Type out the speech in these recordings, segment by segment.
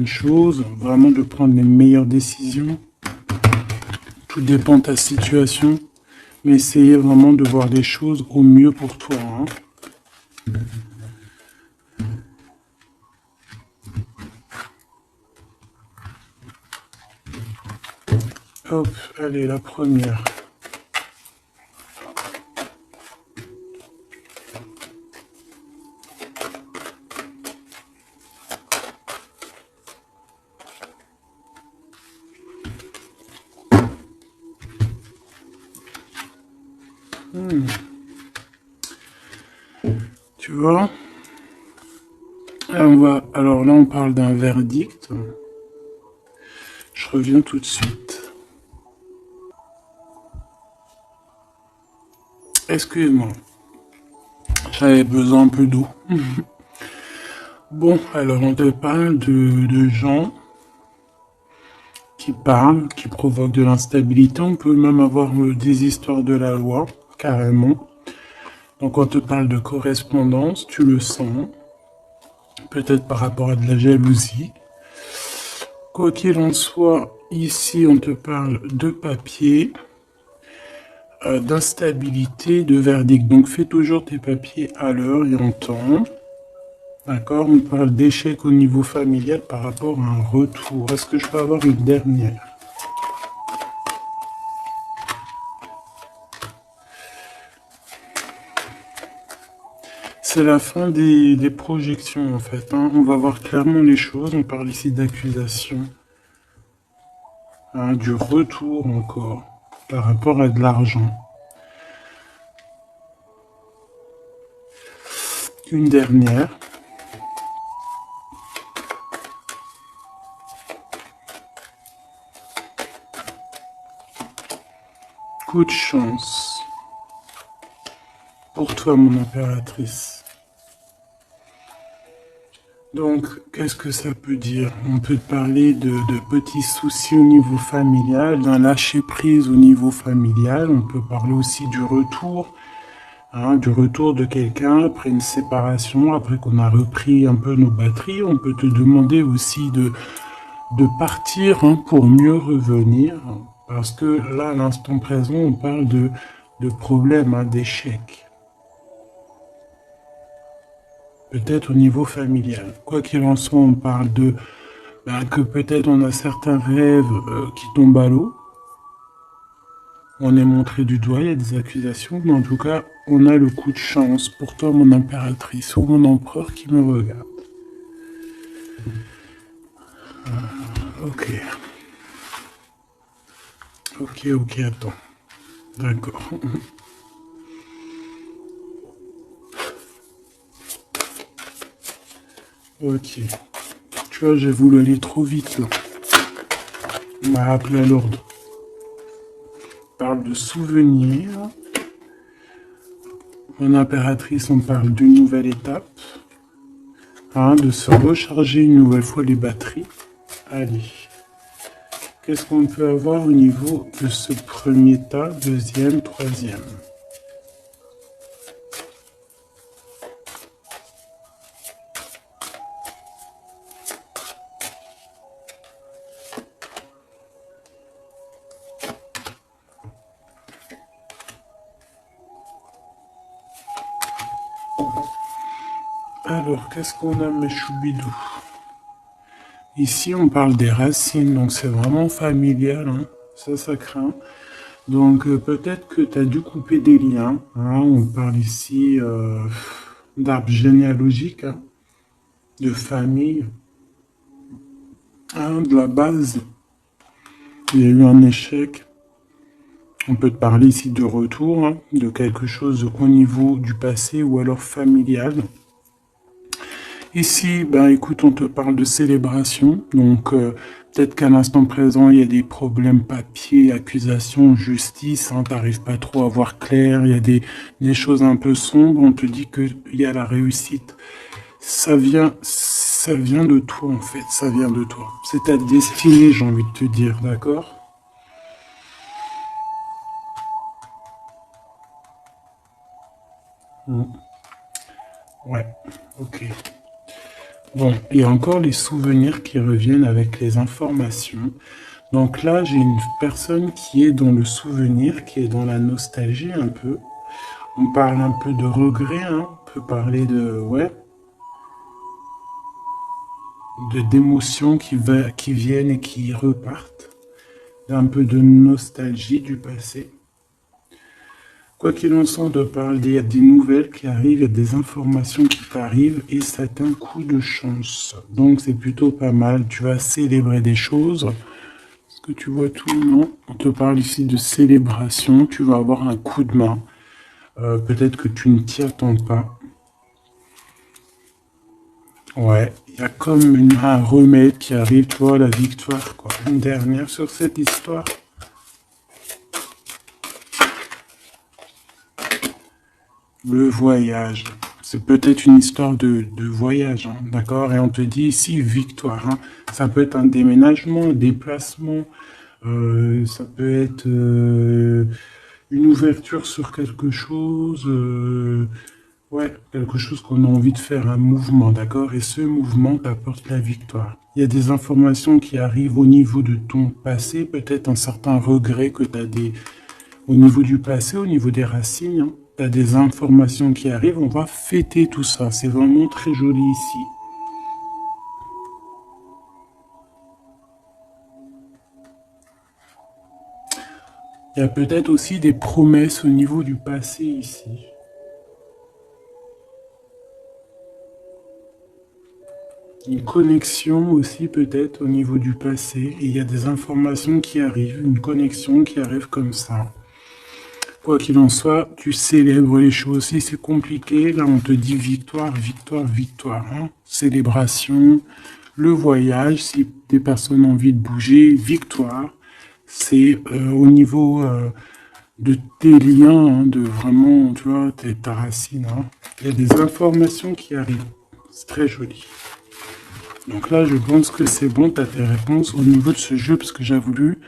choses, vraiment de prendre les meilleures décisions. Tout dépend de ta situation, mais essayez vraiment de voir les choses au mieux pour toi. Hein. Hop, allez, la première. Tu vois? Alors là, on parle d'un verdict. Je reviens tout de suite. Excuse-moi. J'avais besoin un peu d'eau. Bon, alors on te parle de gens qui parlent, qui provoquent de l'instabilité. On peut même avoir des histoires de la loi, carrément. Donc on te parle de correspondance, tu le sens. Peut-être par rapport à de la jalousie. Quoi qu'il en soit, ici on te parle de papier, d'instabilité, de verdict. Donc fais toujours tes papiers à l'heure et en temps. D'accord? On parle d'échec au niveau familial par rapport à un retour. Est-ce que je peux avoir une dernière? C'est la fin des projections en fait. Hein. On va voir clairement les choses. On parle ici d'accusation. Hein, du retour encore par rapport à de l'argent. Une dernière. Coup de chance. Pour toi, mon impératrice. Donc, qu'est-ce que ça peut dire? On peut parler de petits soucis au niveau familial, d'un lâcher-prise au niveau familial. On peut parler aussi du retour, hein, du retour de quelqu'un après une séparation, après qu'on a repris un peu nos batteries. On peut te demander aussi de partir hein, pour mieux revenir. Parce que là, à l'instant présent, on parle de problèmes, hein, d'échecs. Peut-être au niveau familial. Quoi qu'il en soit, on parle de que peut-être on a certains rêves qui tombent à l'eau. On est montré du doigt, il y a des accusations, mais en tout cas, on a le coup de chance pour toi, mon impératrice, ou mon empereur qui me regarde. Ok. Ok, attends. D'accord. Ok. Tu vois, j'ai voulu aller trop vite là. On m'a appelé à l'ordre. On parle de souvenirs. Mon impératrice, on parle d'une nouvelle étape. Hein, de se recharger une nouvelle fois les batteries. Allez. Qu'est-ce qu'on peut avoir au niveau de ce premier tas, deuxième, troisième? Alors, qu'est-ce qu'on a, mes choubidous? Ici, on parle des racines, donc c'est vraiment familial, hein. Ça craint. Donc, peut-être que tu as dû couper des liens. Hein. On parle ici d'arbre généalogique, hein, de famille, hein, de la base. Il y a eu un échec. On peut te parler ici de retour, hein, de quelque chose au niveau du passé ou alors familial. Ici, ben écoute, on te parle de célébration, donc peut-être qu'à l'instant présent, il y a des problèmes papier, accusations, justice, hein, t'arrives pas trop à voir clair, il y a des choses un peu sombres, on te dit qu'il y a la réussite. Ça vient de toi en fait, ça vient de toi. C'est ta destinée, j'ai envie de te dire, d'accord? Ouais, ok. Bon, il y a encore les souvenirs qui reviennent avec les informations. Donc là, j'ai une personne qui est dans le souvenir, qui est dans la nostalgie un peu. On parle un peu de regret, hein. On peut parler de, ouais, d'émotions qui viennent et qui repartent. Un peu de nostalgie du passé. Quoi qu'il en soit, on doit parler, il y a des nouvelles qui arrivent, il y a des informations qui t'arrivent et c'est un coup de chance. Donc c'est plutôt pas mal, tu vas célébrer des choses. Est-ce que tu vois tout? Non. On te parle ici de célébration, tu vas avoir un coup de main. Peut-être que tu ne t'y attends pas. Ouais, il y a comme un remède qui arrive, tu vois, la victoire, quoi. Une dernière sur cette histoire. Le voyage. C'est peut-être une histoire de voyage, hein, d'accord? Et on te dit ici victoire, hein. Ça peut être un déménagement, un déplacement, ça peut être une ouverture sur quelque chose, ouais, quelque chose qu'on a envie de faire, un mouvement, d'accord? Et ce mouvement t'apporte la victoire. Il y a des informations qui arrivent au niveau de ton passé, peut-être un certain regret que tu as au niveau du passé, au niveau des racines, hein. Tu as des informations qui arrivent, on va fêter tout ça. C'est vraiment très joli ici. Il y a peut-être aussi des promesses au niveau du passé ici. Une connexion aussi peut-être au niveau du passé. Et il y a des informations qui arrivent, une connexion qui arrive comme ça. Quoi qu'il en soit, tu célèbres les choses. Si c'est compliqué, là on te dit victoire, victoire, victoire, hein. Célébration, le voyage, si des personnes ont envie de bouger, victoire. C'est au niveau de tes liens, hein, de vraiment, tu vois, ta racine, hein. Il y a des informations qui arrivent. C'est très joli. Donc là, je pense que c'est bon, tu as tes réponses au niveau de ce jeu, parce que j'ai voulu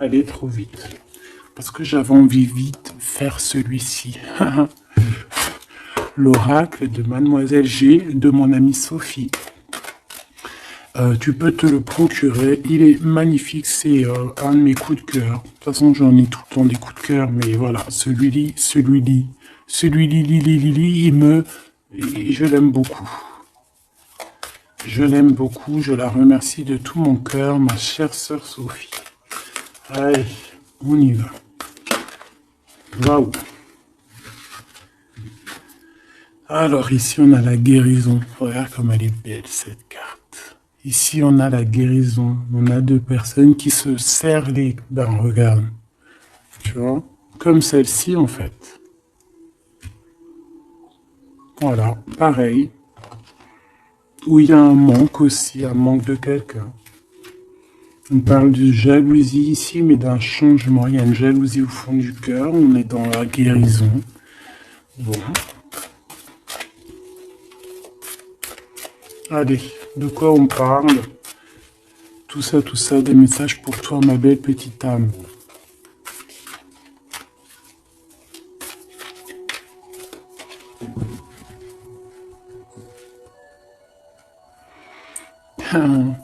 aller trop vite. Parce que j'avais envie vite faire celui-ci. L'oracle de Mademoiselle G de mon amie Sophie. Tu peux te le procurer. Il est magnifique. C'est un de mes coups de cœur. De toute façon, j'en ai tout le temps des coups de cœur. Mais voilà, celui-là, je l'aime beaucoup. Je l'aime beaucoup. Je la remercie de tout mon cœur, ma chère sœur Sophie. Allez, on y va. Waouh. Alors ici on a la guérison. Regarde comme elle est belle cette carte. Ici on a la guérison. On a deux personnes qui se serrent les dents. Regarde. Tu vois? Comme celle-ci en fait. Voilà. Pareil. Où il y a un manque aussi. Un manque de quelqu'un. On parle de jalousie ici, mais d'un changement. Il y a une jalousie au fond du cœur. On est dans la guérison. Bon. Allez, de quoi on parle? Tout ça, des messages pour toi, ma belle petite âme.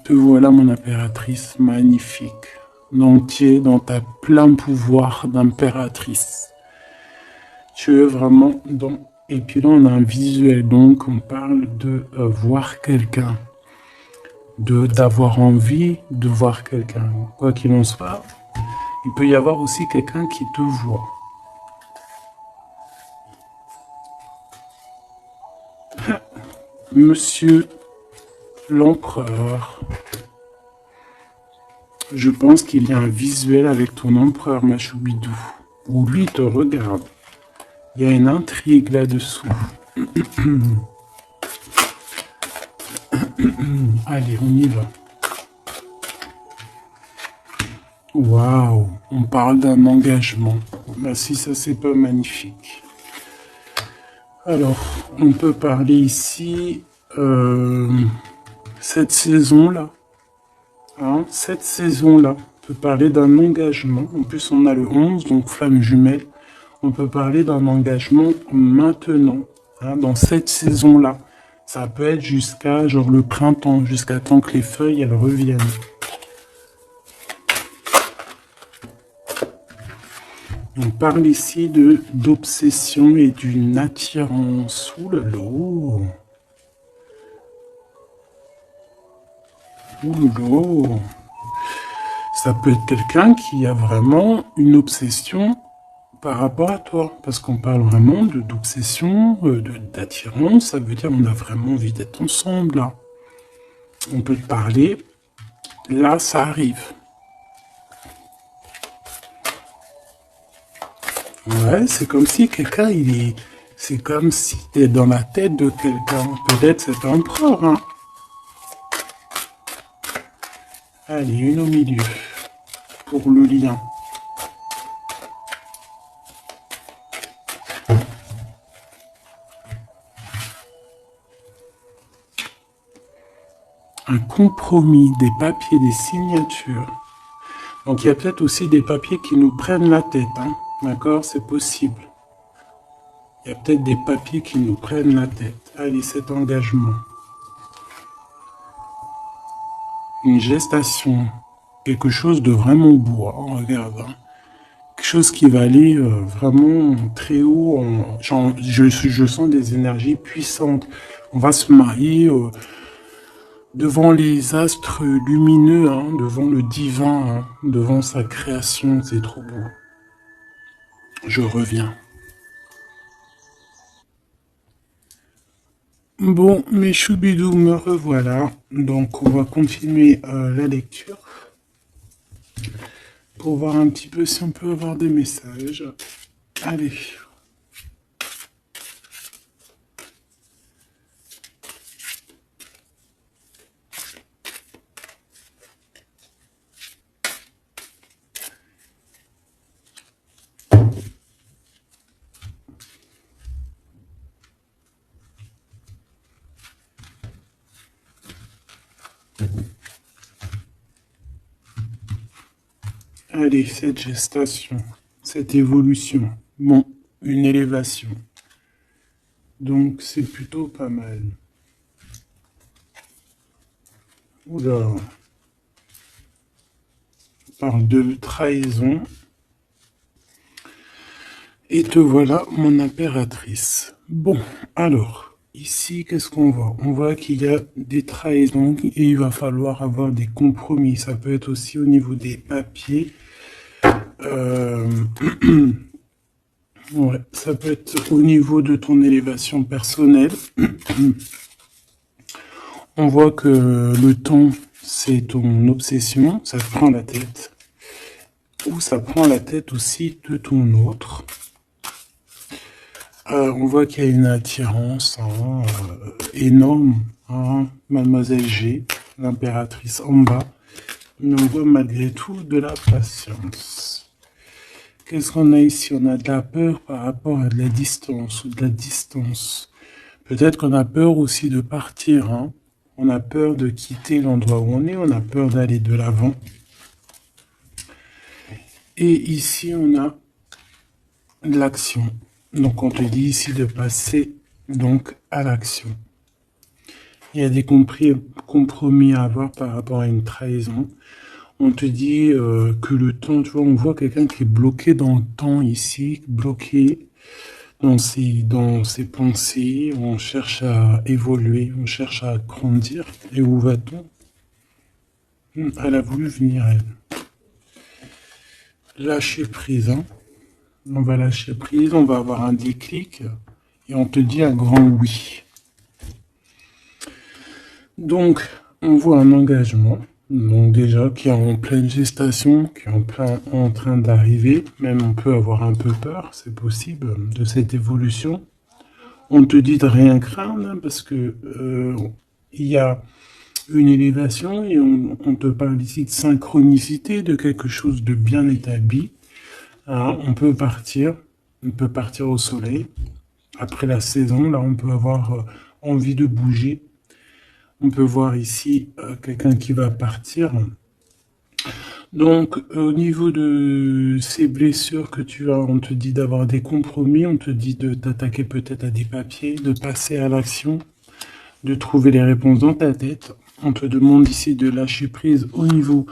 Te voilà, mon impératrice magnifique. Entier dans ta plein pouvoir d'impératrice. Tu es vraiment dans... Et puis là, on a un visuel, donc on parle de voir quelqu'un. D'avoir envie de voir quelqu'un. Quoi qu'il en soit, il peut y avoir aussi quelqu'un qui te voit. Monsieur l'empereur. Je pense qu'il y a un visuel avec ton empereur, ma choubidou, où lui te regarde. Il y a une intrigue là-dessous. Allez, on y va. Waouh, on parle d'un engagement. Bah si, ça c'est pas magnifique. Alors, on peut parler ici, cette saison-là. Hein, cette saison-là, on peut parler d'un engagement. En plus, on a le 11, donc flamme jumelle. On peut parler d'un engagement maintenant, hein, dans cette saison-là. Ça peut être jusqu'à genre le printemps, jusqu'à temps que les feuilles elles reviennent. On parle ici d'obsession et d'une attirance. Ouh là là. Ouh là là. Ça peut être quelqu'un qui a vraiment une obsession par rapport à toi, parce qu'on parle vraiment d'obsession, d'attirance, ça veut dire qu'on a vraiment envie d'être ensemble, là. On peut te parler, là ça arrive. Ouais, c'est comme si quelqu'un, c'est comme si t'es dans la tête de quelqu'un, peut-être c'est un empereur, hein. Allez, une au milieu, pour le lien. Un compromis, des papiers, des signatures. Donc il y a peut-être aussi des papiers qui nous prennent la tête, hein. D'accord, c'est possible. Il y a peut-être des papiers qui nous prennent la tête. Allez, cet engagement. Une gestation. Quelque chose de vraiment beau, hein, regarde. Hein. Quelque chose qui va aller vraiment très haut. Je sens des énergies puissantes. On va se marier devant les astres lumineux, hein, devant le divin, hein, devant sa création. C'est trop beau. Je reviens. Bon, mes choubidous, me revoilà. Donc, on va continuer la lecture pour voir un petit peu si on peut avoir des messages. Allez. Allez, cette gestation, cette évolution. Bon, une élévation. Donc, c'est plutôt pas mal. Oula. On parle de trahison. Et te voilà, mon impératrice. Bon, alors, ici, qu'est-ce qu'on voit? On voit qu'il y a des trahisons et il va falloir avoir des compromis. Ça peut être aussi au niveau des papiers. Ouais, ça peut être au niveau de ton élévation personnelle. On voit que le temps, c'est ton obsession, ça te prend la tête. Ou ça prend la tête aussi de ton autre. On voit qu'il y a une attirance hein, énorme. Hein, Mademoiselle G, l'impératrice en bas. Mais on voit malgré tout de la patience. Qu'est-ce qu'on a ici? On a de la peur par rapport à de la distance ou de la distance. Peut-être qu'on a peur aussi de partir. Hein. On a peur de quitter l'endroit où on est. On a peur d'aller de l'avant. Et ici, on a de l'action. Donc, on te dit ici de passer donc à l'action. Il y a des compromis à avoir par rapport à une trahison. On te dit que le temps, tu vois, on voit quelqu'un qui est bloqué dans le temps ici, bloqué dans ses pensées. On cherche à évoluer, on cherche à grandir. Et où va-t-on? Elle a voulu venir, elle. Lâcher prise, hein. On va lâcher prise, on va avoir un déclic et on te dit un grand oui. Donc, on voit un engagement, donc déjà qui est en pleine gestation, qui est en train d'arriver. Même on peut avoir un peu peur, c'est possible, de cette évolution. On te dit de rien craindre parce que il y a une élévation et on te parle ici de synchronicité, de quelque chose de bien établi. Alors, on peut partir au soleil. Après la saison, là, on peut avoir envie de bouger. On peut voir ici quelqu'un qui va partir. Donc, au niveau de ces blessures que tu as, on te dit d'avoir des compromis, on te dit de t'attaquer peut-être à des papiers, de passer à l'action. de trouver les réponses dans ta tête. On te demande ici de lâcher prise au niveau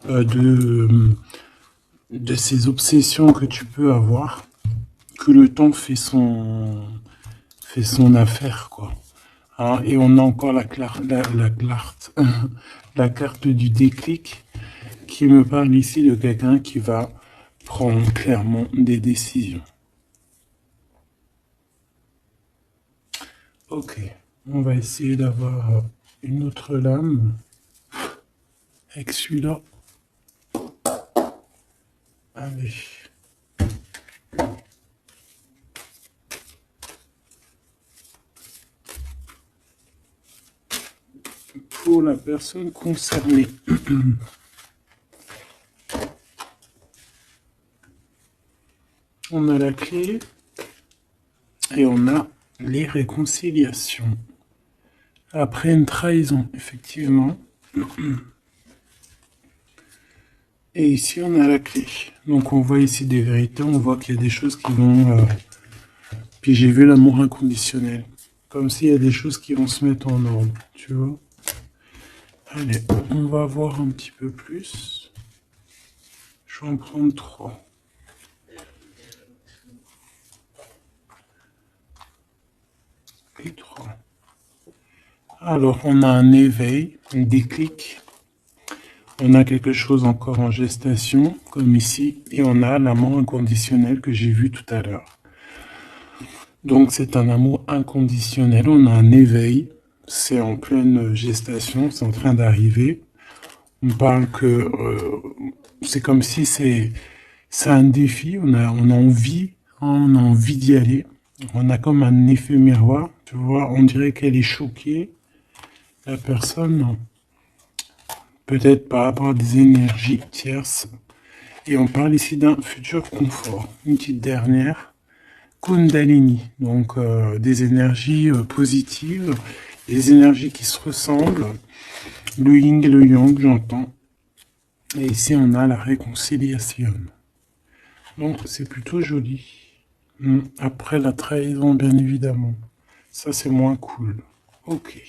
de ces obsessions que tu peux avoir, que le temps fait son affaire, quoi. Hein, et on a encore la carte du déclic qui me parle ici de quelqu'un qui va prendre clairement des décisions. Ok, on va essayer d'avoir une autre lame avec celui-là. Allez. Pour la personne concernée. On a la clé et on a les réconciliations. Après une trahison, effectivement. Et ici, on a la clé. Donc, on voit ici des vérités. On voit qu'il y a des choses qui vont... Puis j'ai vu l'amour inconditionnel. Comme s'il y a des choses qui vont se mettre en ordre. Tu vois? Allez, on va voir un petit peu plus. Je vais en prendre 3. Et 3. Alors, on a un éveil, un déclic. On a quelque chose encore en gestation, comme ici. Et on a l'amour inconditionnel que j'ai vu tout à l'heure. Donc, c'est un amour inconditionnel. On a un éveil. C'est en pleine gestation. C'est en train d'arriver. On parle que c'est comme si c'est un défi. On a envie. On a envie d'y aller. On a comme un effet miroir. Tu vois, on dirait qu'elle est choquée. La personne, peut-être par rapport à des énergies tierces. Et on parle ici d'un futur confort. Une petite dernière, Kundalini. Donc des énergies positives, des énergies qui se ressemblent. Le yin et le yang, j'entends. Et ici, on a la réconciliation. Donc, c'est plutôt joli. Après la trahison, bien évidemment. Ça, c'est moins cool. Ok.